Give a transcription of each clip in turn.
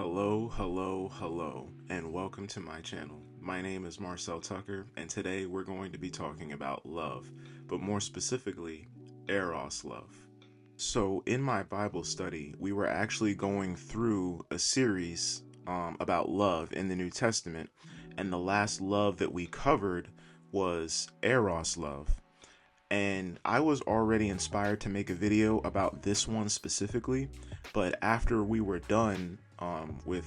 Hello, and welcome to my channel. My name is Marcel Tucker, and today we're going to be talking about love, but more specifically, Eros love. So, in my Bible study, we were actually going through a series about love in the New Testament, and the last love that we covered was Eros love. And I was already inspired to make a video about this one specifically, but after we were done with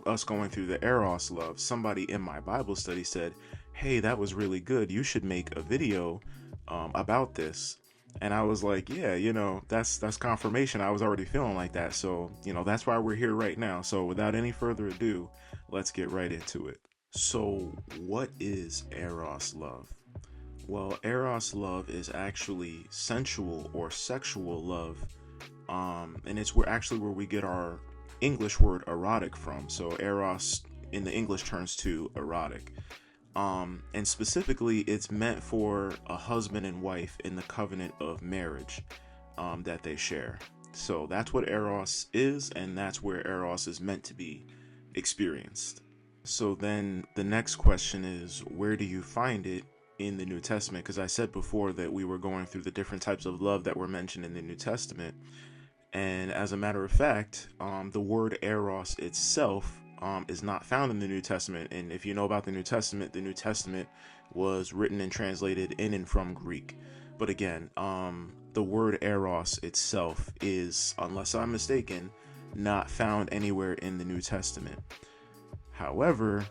us going through the Eros love, somebody in my Bible study said, "Hey, that was really good. You should make a video about this." And I was like, "Yeah, that's confirmation. I was already feeling like that, so that's why we're here right now." So without any further ado, let's get right into it. So, what is Eros love? Well, Eros love is actually sensual or sexual love, and it's where we get our English word erotic from. So Eros in the English turns to erotic, and specifically, it's meant for a husband and wife in the covenant of marriage that they share. So that's what Eros is, and that's where Eros is meant to be experienced. So then the next question is, where do you find it in the New Testament? Because I said before that we were going through the different types of love that were mentioned in the New Testament. And as a matter of fact, the word eros itself is not found in the New Testament. And if you know about the New Testament was written and translated in and from Greek. But again, the word eros itself is, unless I'm mistaken, not found anywhere in the New Testament. However,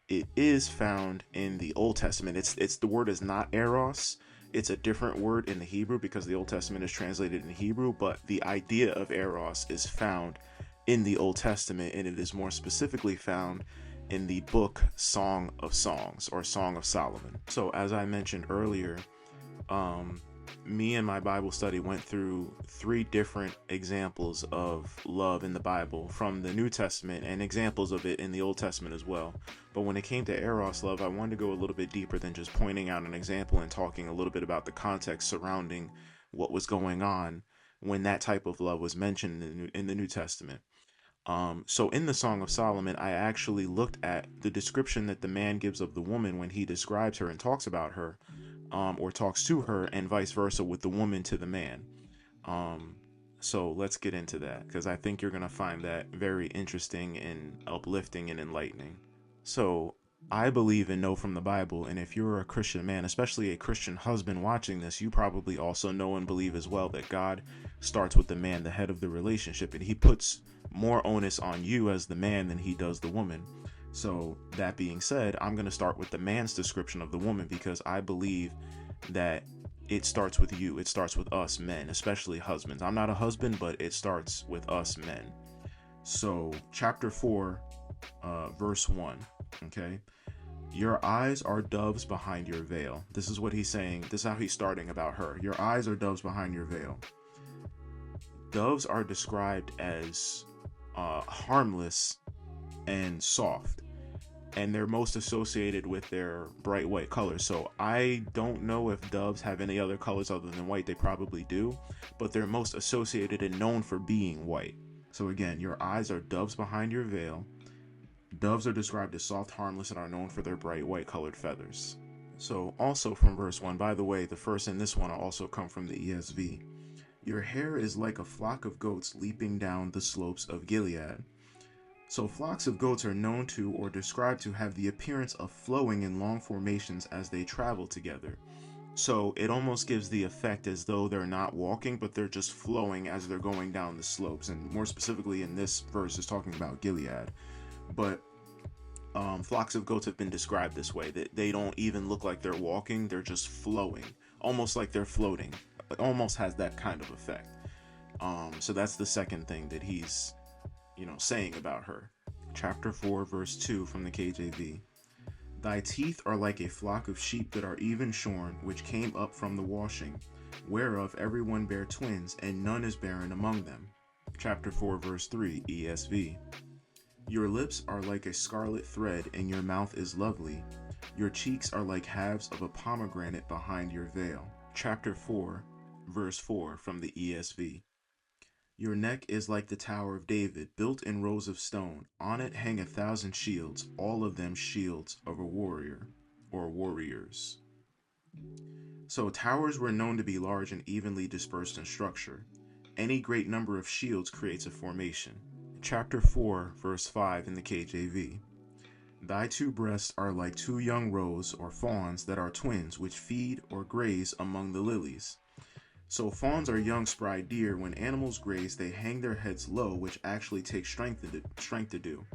it is found in the Old Testament. It's the word is not eros. It's a different word in the Hebrew because the Old Testament is translated in Hebrew, but the idea of eros is found in the Old Testament, and it is more specifically found in the book Song of Songs or Song of Solomon. So as I mentioned earlier, me and my Bible study went through three different examples of love in the Bible from the New Testament and examples of it in the Old Testament as well. But when it came to Eros love, I wanted to go a little bit deeper than just pointing out an example and talking a little bit about the context surrounding what was going on when that type of love was mentioned in the New Testament. So in the Song of Solomon, I actually looked at the description that the man gives of the woman when he describes her and talks about her, or talks to her, and vice versa with the woman to the man. Um, so let's get into that because I think you're going to find that very interesting and uplifting and enlightening. So I believe and know from the Bible, and if you're a Christian man, especially a Christian husband watching this, you probably also know and believe as well that God starts with the man, the head of the relationship, and he puts more onus on you as the man than he does the woman. So that being said, I'm going to start with the man's description of the woman because I believe that it starts with you. It starts with us men, especially husbands. I'm not a husband, but it starts with us men. So chapter 4, verse 1, okay? Your eyes are doves behind your veil. This is what he's saying. This is how he's starting about her. Your eyes are doves behind your veil. Doves are described as harmless and soft, and they're most associated with their bright white colors. So I don't know if doves have any other colors other than white. They probably do, but they're most associated and known for being white. So again, your eyes are doves behind your veil. Doves are described as soft, harmless, and are known for their bright white colored feathers. So also from verse 1, by the way, the first in this one also come from the ESV. Your hair is like a flock of goats leaping down the slopes of Gilead. So flocks of goats are known to or described to have the appearance of flowing in long formations as they travel together. So it almost gives the effect as though they're not walking, but they're just flowing as they're going down the slopes. And more specifically in this verse is talking about Gilead. But flocks of goats have been described this way, that they don't even look like they're walking, they're just flowing, almost like they're floating. It almost has that kind of effect. So that's the second thing that he's saying about her. Chapter 4, verse 2 from the KJV. Thy teeth are like a flock of sheep that are even shorn, which came up from the washing, whereof every one bare twins, and none is barren among them. Chapter 4, verse 3, ESV. Your lips are like a scarlet thread, and your mouth is lovely. Your cheeks are like halves of a pomegranate behind your veil. Chapter 4, verse 4 from the ESV. Your neck is like the Tower of David, built in rows of stone. On it hang 1,000 shields, all of them shields of a warrior or warriors. So towers were known to be large and evenly dispersed in structure. Any great number of shields creates a formation. Chapter 4, verse 5 in the KJV. Thy two breasts are like two young roes or fawns that are twins, which feed or graze among the lilies. So fawns are young spry deer. When animals graze, they hang their heads low, which actually takes strength to do.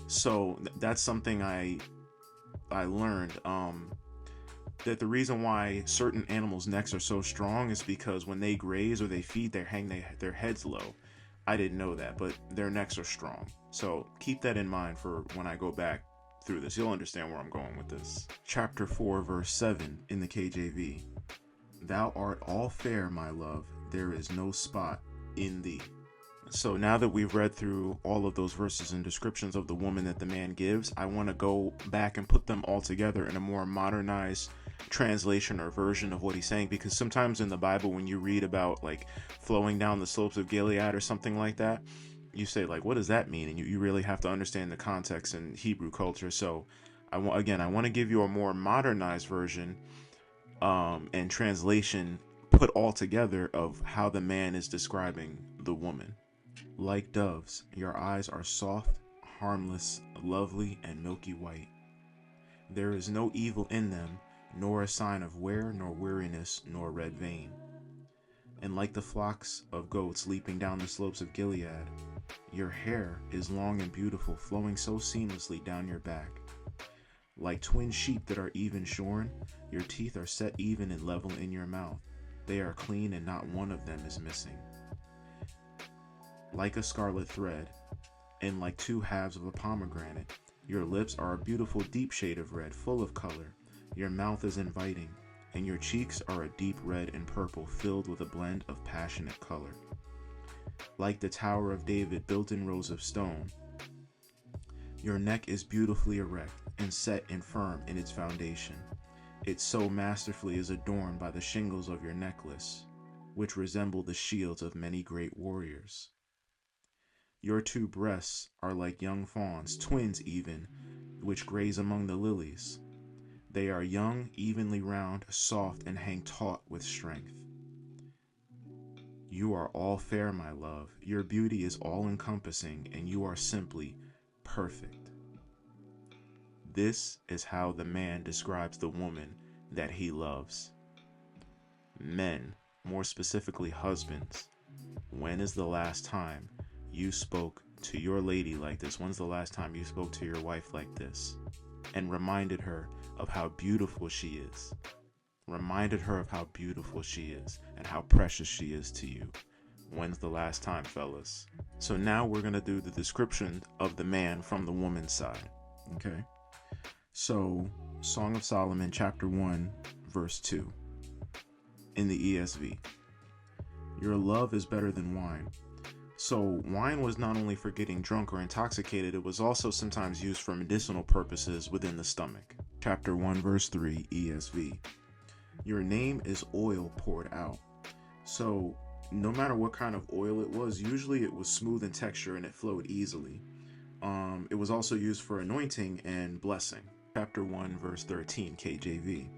So that's something I learned. That the reason why certain animals' necks are so strong is because when they graze or they feed, they hang their heads low. I didn't know that, but their necks are strong. So keep that in mind for when I go back through this. You'll understand where I'm going with this. Chapter 4, verse 7 in the KJV. Thou art all fair, my love. There is no spot in thee. So now that we've read through all of those verses and descriptions of the woman that the man gives, I want to go back and put them all together in a more modernized translation or version of what he's saying, because sometimes in the Bible when you read about like flowing down the slopes of Gilead or something like that, you say like, what does that mean? And you really have to understand the context in Hebrew culture. So I want to give you a more modernized version and translation put all together of how the man is describing the woman. Like doves, your eyes are soft, harmless, lovely, and milky white. There is no evil in them, nor a sign of wear, nor weariness, nor red vein. And like the flocks of goats leaping down the slopes of Gilead, your hair is long and beautiful, flowing so seamlessly down your back. Like twin sheep that are even shorn, your teeth are set even and level in your mouth. They are clean and not one of them is missing. Like a scarlet thread, and like two halves of a pomegranate, your lips are a beautiful deep shade of red, full of color. Your mouth is inviting, and your cheeks are a deep red and purple, filled with a blend of passionate color. Like the Tower of David, built in rows of stone, your neck is beautifully erect and set and firm in its foundation. It so masterfully is adorned by the shingles of your necklace, which resemble the shields of many great warriors. Your two breasts are like young fawns, twins even, which graze among the lilies. They are young, evenly round, soft, and hang taut with strength. You are all fair, my love. Your beauty is all-encompassing, and you are simply perfect. This is how the man describes the woman that he loves. Men, more specifically husbands, when is the last time you spoke to your lady like this? When's the last time you spoke to your wife like this and reminded her of how beautiful she is? Reminded her of how beautiful she is and how precious she is to you. When's the last time, fellas? So now we're going to do the description of the man from the woman's side. Okay? So, Song of Solomon, chapter 1, verse 2, in the ESV. Your love is better than wine. So, wine was not only for getting drunk or intoxicated, it was also sometimes used for medicinal purposes within the stomach. Chapter 1, verse 3, ESV. Your name is oil poured out. So, no matter what kind of oil it was, usually it was smooth in texture and it flowed easily. It was also used for anointing and blessing. Chapter 1, verse 13, KJV.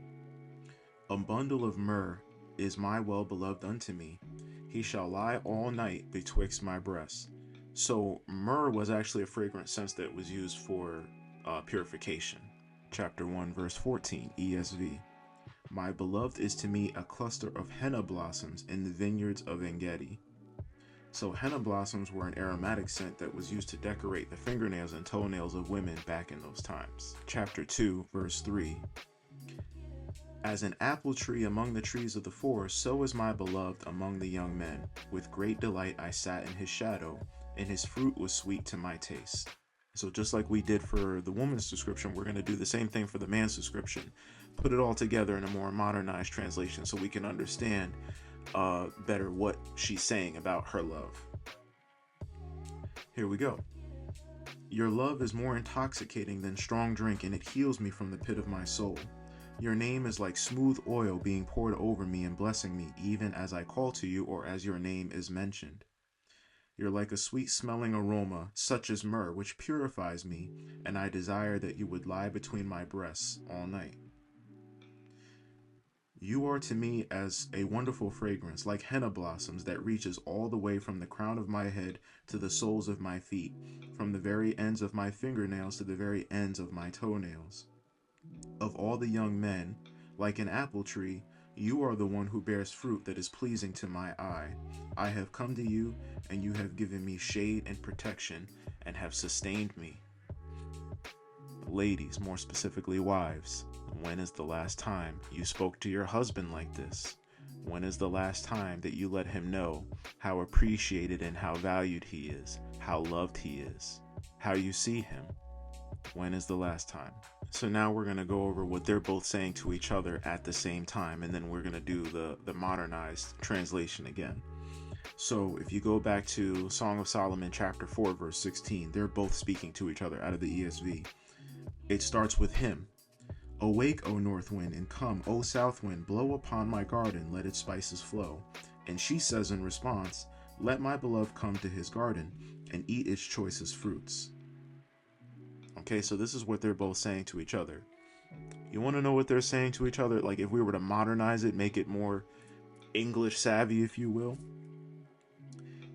A bundle of myrrh is my well-beloved unto me. He shall lie all night betwixt my breasts. So myrrh was actually a fragrant scent that was used for purification. Chapter 1, verse 14, ESV. My beloved is to me a cluster of henna blossoms in the vineyards of En-gedi. So henna blossoms were an aromatic scent that was used to decorate the fingernails and toenails of women back in those times. Chapter 2, verse 3. As an apple tree among the trees of the forest, so is my beloved among the young men. With great delight I sat in his shadow, and his fruit was sweet to my taste. So just like we did for the woman's description, we're going to do the same thing for the man's description. Put it all together in a more modernized translation so we can understand better what she's saying about her love. Here we go. Your love is more intoxicating than strong drink, and it heals me from the pit of my soul. Your name is like smooth oil being poured over me and blessing me, even as I call to you or as your name is mentioned. You're like a sweet smelling aroma, such as myrrh, which purifies me, and I desire that you would lie between my breasts all night. You are to me as a wonderful fragrance, like henna blossoms that reaches all the way from the crown of my head to the soles of my feet, from the very ends of my fingernails to the very ends of my toenails. Of all the young men, like an apple tree, you are the one who bears fruit that is pleasing to my eye. I have come to you, and you have given me shade and protection, and have sustained me. Ladies, more specifically wives, when is the last time you spoke to your husband like this? When is the last time that you let him know how appreciated and how valued he is, how loved he is, how you see him? When is the last time? So now we're going to go over what they're both saying to each other at the same time, and then we're going to do the modernized translation again. So if you go back to Song of Solomon chapter 4 verse 16, they're both speaking to each other out of the ESV. It starts with him. Awake, O north wind, and come, O south wind, blow upon my garden, let its spices flow. And she says in response, let my beloved come to his garden and eat its choicest fruits. Okay, so this is what they're both saying to each other. You want to know what they're saying to each other? Like if we were to modernize it, make it more English savvy, if you will.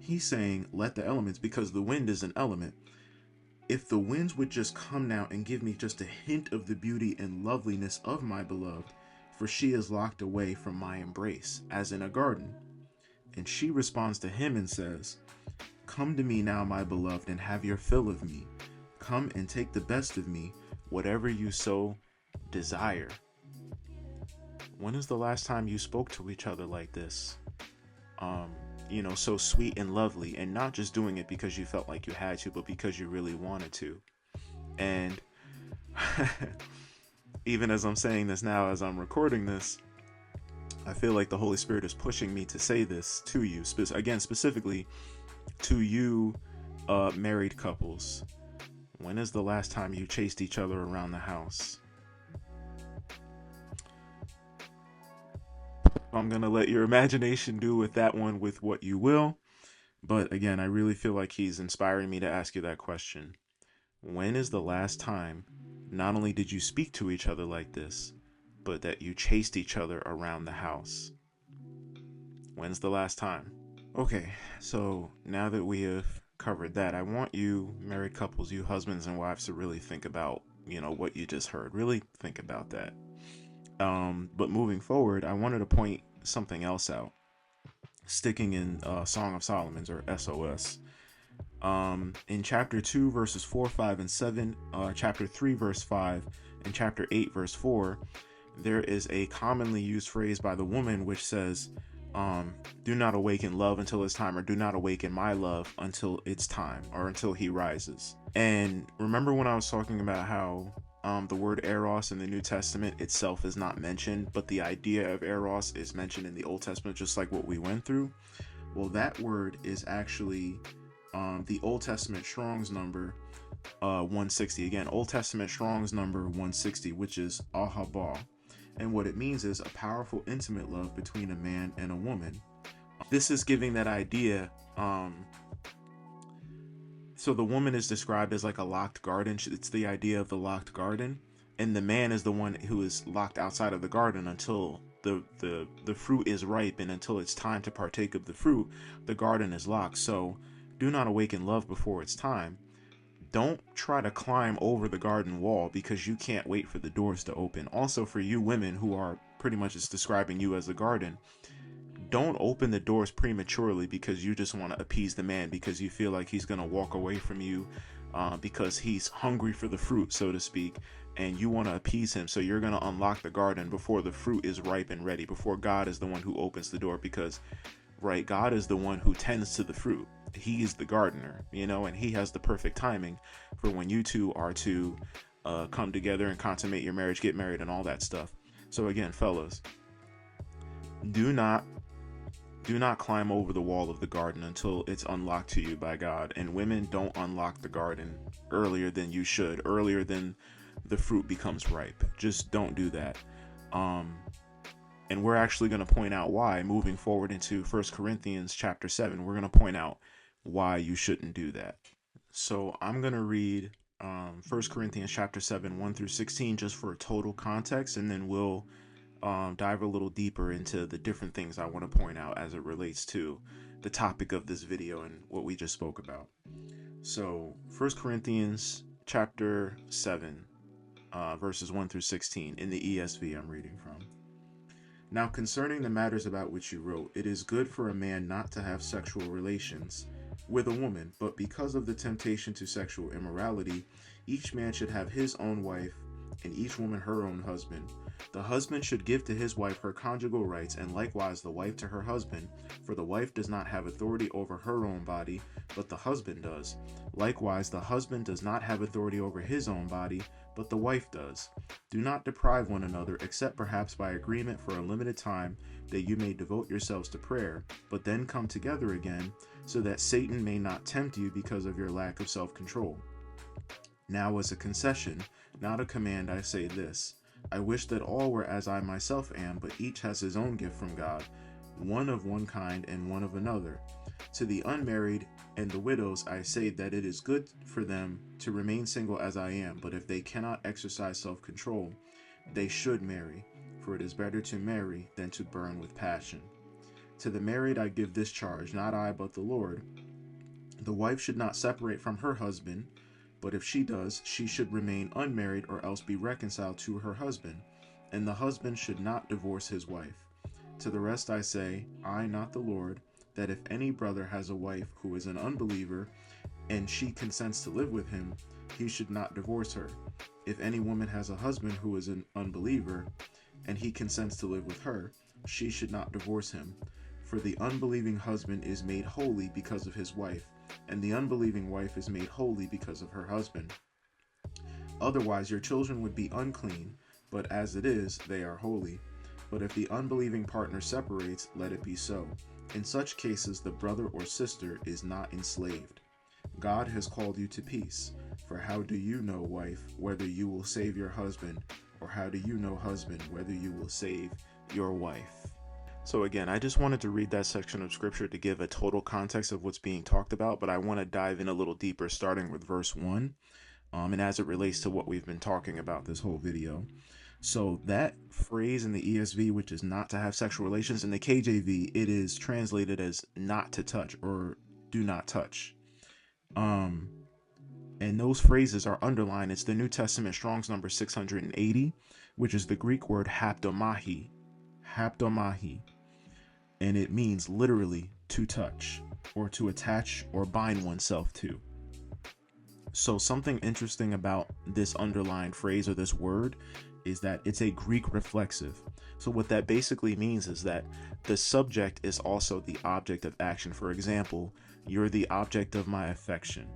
He's saying, let the elements, because the wind is an element. If the winds would just come now and give me just a hint of the beauty and loveliness of my beloved, for she is locked away from my embrace, as in a garden. And she responds to him and says, come to me now, my beloved, and have your fill of me. Come and take the best of me, whatever you so desire. When is the last time you spoke to each other like this? So sweet and lovely, and not just doing it because you felt like you had to, but because you really wanted to. And even as I'm saying this now, as I'm recording this, I feel like the Holy Spirit is pushing me to say this to you, again, specifically to you married couples. When is the last time you chased each other around the house? I'm going to let your imagination do with that one with what you will. But again, I really feel like he's inspiring me to ask you that question. When is the last time not only did you speak to each other like this, but that you chased each other around the house? When's the last time? Okay, so now that we have covered that, I want you married couples, you husbands and wives, to really think about, what you just heard. Really think about that. But moving forward, I wanted to point something else out. Sticking in Song of Solomon's, or SOS. In chapter 2, verses 4, 5, and 7, chapter 3, verse 5, and chapter 8, verse 4, there is a commonly used phrase by the woman which says, do not awaken love until it's time, or do not awaken my love until it's time, or until he rises. And remember when I was talking about how the word Eros in the New Testament itself is not mentioned, but the idea of Eros is mentioned in the Old Testament, just like what we went through? Well, that word is actually the Old Testament Strong's number 160. Again, Old Testament Strong's number 160, which is ahaba. And what it means is a powerful, intimate love between a man and a woman. This is giving that idea. So the woman is described as like a locked garden. It's the idea of the locked garden. And the man is the one who is locked outside of the garden until the fruit is ripe, and until it's time to partake of the fruit, the garden is locked. So do not awaken love before it's time. Don't try to climb over the garden wall because you can't wait for the doors to open. Also, for you women who are pretty much just describing you as a garden, don't open the doors prematurely because you just want to appease the man, because you feel like he's going to walk away from you because he's hungry for the fruit, so to speak, and you want to appease him. So you're going to unlock the garden before the fruit is ripe and ready, before God is the one who opens the door, because, right, God is the one who tends to the fruit. He is the gardener, and he has the perfect timing for when you two are to come together and consummate your marriage, get married, and all that stuff. So again, fellas, do not climb over the wall of the garden until it's unlocked to you by God. And women, don't unlock the garden earlier than you should, earlier than the fruit becomes ripe. Just don't do that. And we're actually going to point out why moving forward into 1 Corinthians chapter 7. We're going to point out why you shouldn't do that. So I'm going to read 1 Corinthians chapter 7, 1 through 16, just for total context, and then we'll dive a little deeper into the different things I want to point out as it relates to the topic of this video and what we just spoke about. So 1 Corinthians chapter 7, verses 1 through 16, in the ESV I'm reading from. Now concerning the matters about which you wrote, it is good for a man not to have sexual relations with a woman, but because of the temptation to sexual immorality, each man should have his own wife, and each woman her own husband. The husband should give to his wife her conjugal rights, and likewise the wife to her husband, for the wife does not have authority over her own body, but the husband does. Likewise, the husband does not have authority over his own body, but the wife does. Do not deprive one another, except perhaps by agreement for a limited time, that you may devote yourselves to prayer, but then come together again, so that Satan may not tempt you because of your lack of self-control. Now as a concession, not a command, I say this: I wish that all were as I myself am, but each has his own gift from God, one of one kind and one of another. To the unmarried and the widows I say that it is good for them to remain single as I am, but if they cannot exercise self-control, they should marry, for it is better to marry than to burn with passion. To the married I give this charge, not I but the Lord. The wife should not separate from her husband, but if she does, she should remain unmarried or else be reconciled to her husband, and the husband should not divorce his wife. To the rest I say, I, not the Lord, that if any brother has a wife who is an unbeliever, and she consents to live with him, he should not divorce her. If any woman has a husband who is an unbeliever, and he consents to live with her, she should not divorce him. For the unbelieving husband is made holy because of his wife, and the unbelieving wife is made holy because of her husband. Otherwise your children would be unclean, but as it is, they are holy. But if the unbelieving partner separates, let it be so. In such cases, the brother or sister is not enslaved. God has called you to peace. For how do you know, wife, whether you will save your husband, or how do you know, husband, whether you will save your wife? So again, I just wanted to read that section of scripture to give a total context of what's being talked about, but I want to dive in a little deeper, starting with verse 1, and as it relates to what we've been talking about this whole video. So that phrase in the ESV, which is not to have sexual relations, in the KJV, it is translated as not to touch or do not touch. And those phrases are underlined. It's the New Testament Strong's number 680, which is the Greek word haptomahi. Haptomahi. And it means literally to touch or to attach or bind oneself to. So something interesting about this underlined phrase or this word is that it's a Greek reflexive. So what that basically means is that the subject is also the object of action. For example, you're the object of my affection,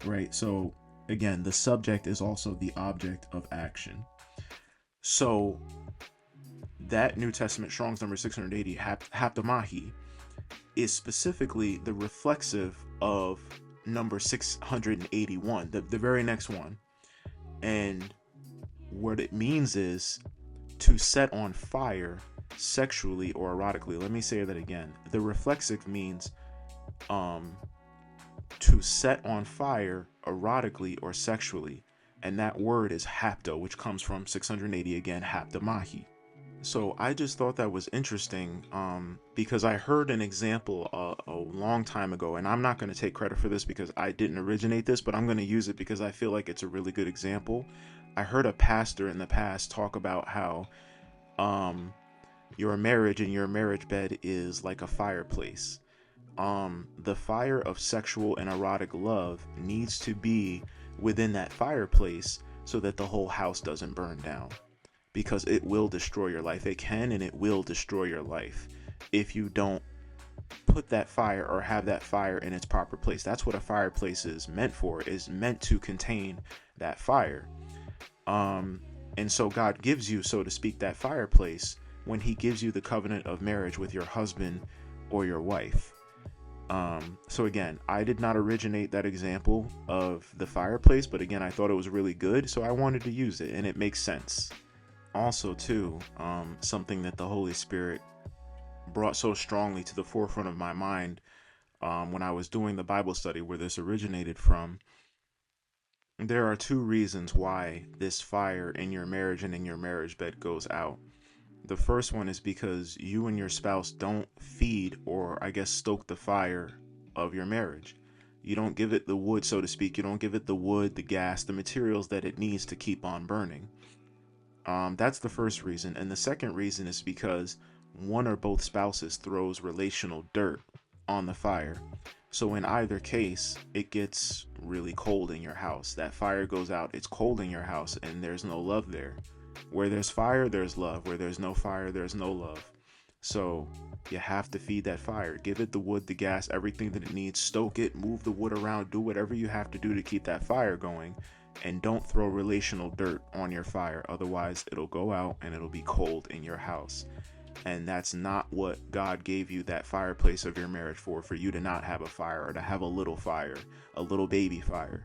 right? So again, the subject is also the object of action. So that New Testament Strong's number 680, haptomahi, is specifically the reflexive of number 681, the very next one. And what it means is to set on fire sexually or erotically. Let me say that again. The reflexive means to set on fire erotically or sexually. And that word is hapto, which comes from 680 again, haptomahi. So I just thought that was interesting because I heard an example a long time ago, and I'm not going to take credit for this because I didn't originate this, but I'm going to use it because I feel like it's a really good example. I heard a pastor in the past talk about how your marriage and your marriage bed is like a fireplace. The fire of sexual and erotic love needs to be within that fireplace so that the whole house doesn't burn down. Because it will destroy your life. It can and it will destroy your life if you don't put that fire or have that fire in its proper place. That's what a fireplace is meant for, is meant to contain that fire. And so God gives you, so to speak, that fireplace when he gives you the covenant of marriage with your husband or your wife. So again, I did not originate that example of the fireplace, but again, I thought it was really good, so I wanted to use it, and it makes sense. Also too, something that the Holy Spirit brought so strongly to the forefront of my mind when I was doing the Bible study where this originated from, there are two reasons why this fire in your marriage and in your marriage bed goes out. The first one is because you and your spouse don't feed, or I guess stoke, the fire of your marriage. You don't give it the wood, so to speak. You don't give it the wood, the gas, the materials that it needs to keep on burning. That's the first reason. And the second reason is because one or both spouses throws relational dirt on the fire. So in either case, it gets really cold in your house. That fire goes out, it's cold in your house, and there's no love there. Where there's fire, there's love. Where there's no fire, there's no love. So you have to feed that fire. Give it the wood, the gas, everything that it needs. Stoke it, move the wood around, do whatever you have to do to keep that fire going. And don't throw relational dirt on your fire. Otherwise, it'll go out and it'll be cold in your house. And that's not what God gave you that fireplace of your marriage for you to not have a fire, or to have a little fire, a little baby fire.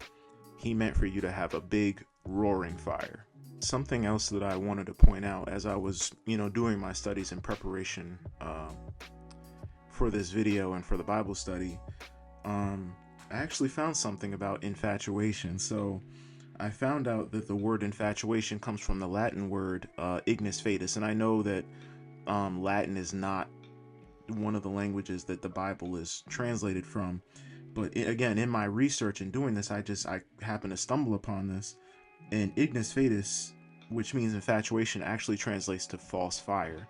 He meant for you to have a big roaring fire. Something else that I wanted to point out as I was, doing my studies in preparation for this video and for the Bible study, I actually found something about infatuation. So I found out that the word infatuation comes from the Latin word ignis fatuus, and I know that Latin is not one of the languages that the Bible is translated from, but again, in my research and doing this, I happened to stumble upon this. And ignis fatuus, which means infatuation, actually translates to false fire.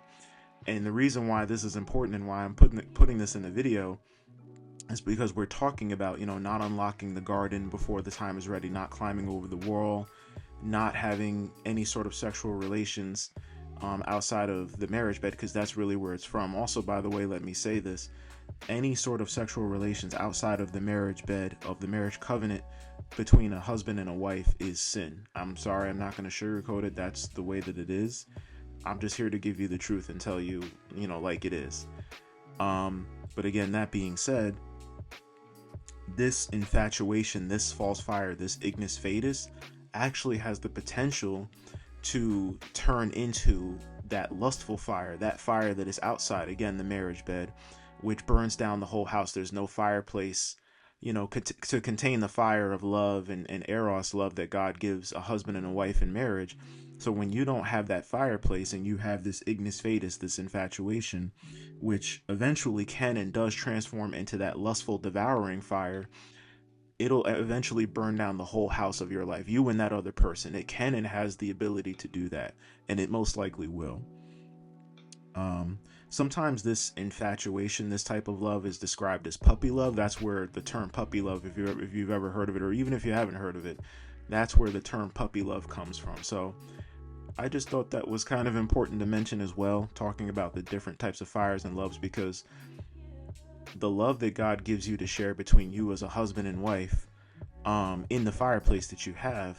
And the reason why this is important and why I'm putting this in the video is because we're talking about, not unlocking the garden before the time is ready, not climbing over the wall, not having any sort of sexual relations outside of the marriage bed, because that's really where it's from. Also, by the way, let me say this: any sort of sexual relations outside of the marriage bed, of the marriage covenant between a husband and a wife, is sin. I'm sorry, I'm not going to sugarcoat it. That's the way that it is. I'm just here to give you the truth and tell you, like it is. But again, that being said, this infatuation, this false fire, this ignis fatuus actually has the potential to turn into that lustful fire, that fire that is outside, again, the marriage bed, which burns down the whole house. There's no fireplace, to contain the fire of love and Eros love that God gives a husband and a wife in marriage. So when you don't have that fireplace and you have this ignis fatuus, this infatuation, which eventually can and does transform into that lustful, devouring fire, it'll eventually burn down the whole house of your life, you and that other person. It can and has the ability to do that, and it most likely will. Sometimes this infatuation, this type of love, is described as puppy love. That's where the term puppy love, if you've ever heard of it, or even if you haven't heard of it, that's where the term puppy love comes from. So I just thought that was kind of important to mention as well, talking about the different types of fires and loves, because the love that God gives you to share between you as a husband and wife, in the fireplace that you have,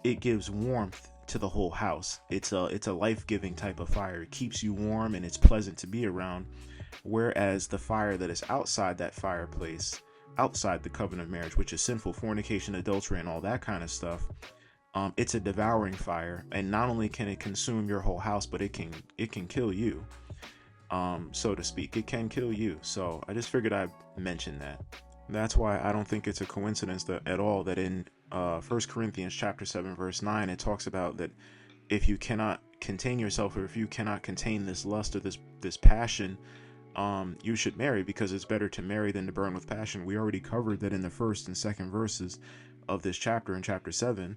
it gives warmth to the whole house. It's a life-giving type of fire. It keeps you warm and it's pleasant to be around. Whereas the fire that is outside that fireplace, outside the covenant of marriage, which is sinful, fornication, adultery, and all that kind of stuff, it's a devouring fire. And not only can it consume your whole house, but it can kill you, so to speak. It can kill you. So I just figured I'd mention that. That's why I don't think it's a coincidence at all that in 1 Corinthians chapter 7 verse 9, it talks about that if you cannot contain yourself, or if you cannot contain this lust or this passion, you should marry, because it's better to marry than to burn with passion. We already covered that in the first and second verses of this chapter, in chapter 7,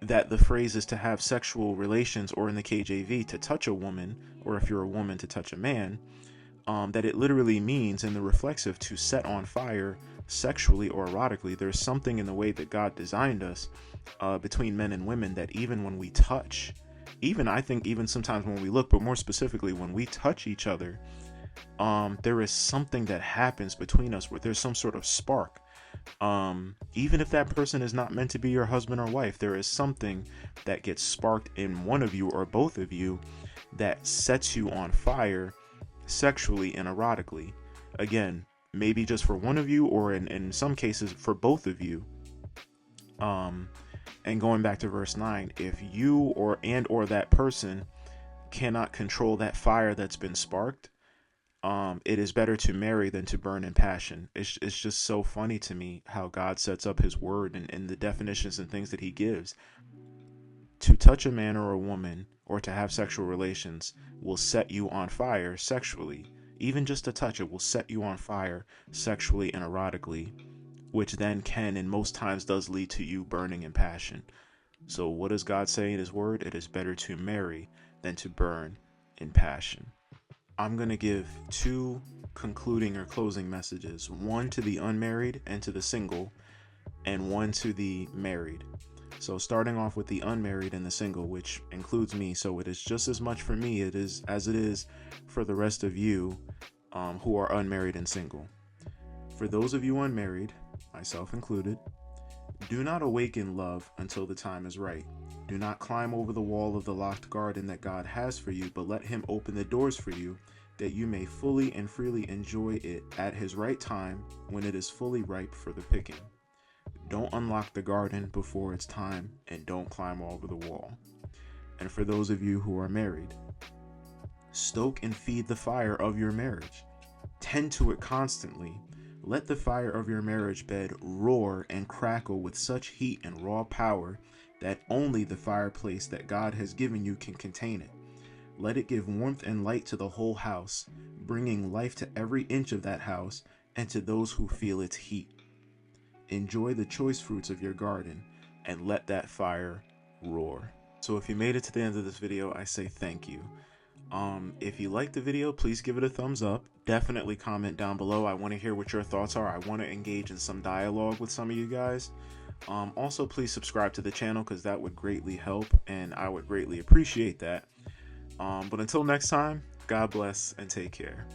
that the phrase is to have sexual relations, or in the KJV, to touch a woman, or if you're a woman, to touch a man. That it literally means, in the reflexive, to set on fire sexually or erotically. There's something in the way that God designed us, between men and women, that even when we touch, I think even sometimes when we look, but more specifically when we touch each other, there is something that happens between us where there's some sort of spark. Even if that person is not meant to be your husband or wife, there is something that gets sparked in one of you or both of you that sets you on fire, sexually and erotically. Again, maybe just for one of you, or in some cases for both of you. And going back to verse 9, if you or that person cannot control that fire that's been sparked, it is better to marry than to burn in passion. It's just so funny to me how God sets up his word and the definitions and things that he gives. To touch a man or a woman or to have sexual relations will set you on fire sexually. Even just a touch, it will set you on fire sexually and erotically, which then can and most times does lead to you burning in passion. So what does God say in his word? It is better to marry than to burn in passion. I'm going to give two concluding or closing messages, one to the unmarried and to the single, and one to the married. So starting off with the unmarried and the single, which includes me, so it is just as much for me as it is for the rest of you who are unmarried and single. For those of you unmarried, myself included, do not awaken love until the time is right. Do not climb over the wall of the locked garden that God has for you, but let him open the doors for you, that you may fully and freely enjoy it at his right time when it is fully ripe for the picking. Don't unlock the garden before it's time, and don't climb over the wall. And for those of you who are married, stoke and feed the fire of your marriage. Tend to it constantly. Let the fire of your marriage bed roar and crackle with such heat and raw power that only the fireplace that God has given you can contain it. Let it give warmth and light to the whole house, bringing life to every inch of that house and to those who feel its heat. Enjoy the choice fruits of your garden and let that fire roar. So if you made it to the end of this video, I say thank you. If you liked the video, please give it a thumbs up. Definitely comment down below. I want to hear what your thoughts are. I want to engage in some dialogue with some of you guys. Also, please subscribe to the channel because that would greatly help and I would greatly appreciate that. But until next time, God bless and take care.